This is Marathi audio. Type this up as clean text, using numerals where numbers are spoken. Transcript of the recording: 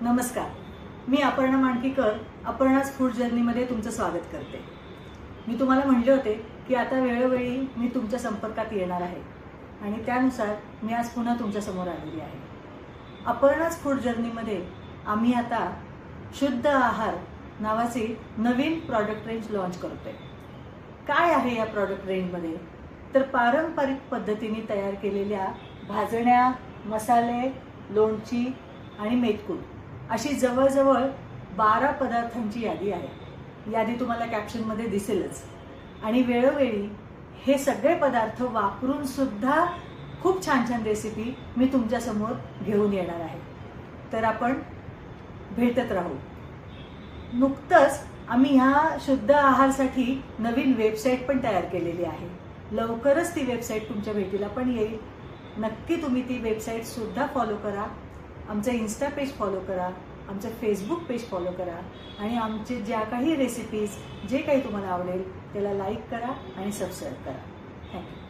नमस्कार, मी अपर्णा मांडकीकर अपर्णाज फूड जर्नीमध्ये तुमचं स्वागत करते। मी तुम्हाला म्हणले होते की आता वेळोवेळी मी तुमच्या संपर्कात येणार आहे आणि त्यानुसार मी आज पुन्हा तुमच्या समोर आलेली आहे। अपर्णाज फूड जर्नीमध्ये आम्ही आता शुद्ध आहार नावाचे नवीन प्रॉडक्ट रेंज लॉन्च करतोय। काय आहे या प्रॉडक्ट रेंजमध्ये? तर पारंपरिक पद्धतीने तयार केलेल्या भाजण्या, मसाले, लोणची आणि मेथकूट अशी जवळजवळ 12 पदार्थांची यादी आहे। यादी तुम्हाला कॅप्शनमध्ये दिसेलच। आणि वेळोवेळी हे सगळे पदार्थ वापरून सुद्धा खूप छान छान रेसिपी मी तुमच्या समोर घेऊन येणार आहे। तर आपण भेटत राहू। नुकतंच आम्ही ह्या शुद्ध आहारसाठी नवीन वेबसाईट पण तयार केलेली आहे। लवकरच ती वेबसाईट तुमच्या भेटीला पण येईल। नक्की तुम्ही ती वेबसाईट सुद्धा फॉलो करा, आमचं इन्स्टा पेज फॉलो करा, आमचं फेसबुक पेज फॉलो करा आणि आमचे ज्या काही रेसिपीज जे काही तुम्हाला आवडेल त्याला लाईक करा आणि सबस्क्राईब करा। थँक्यू।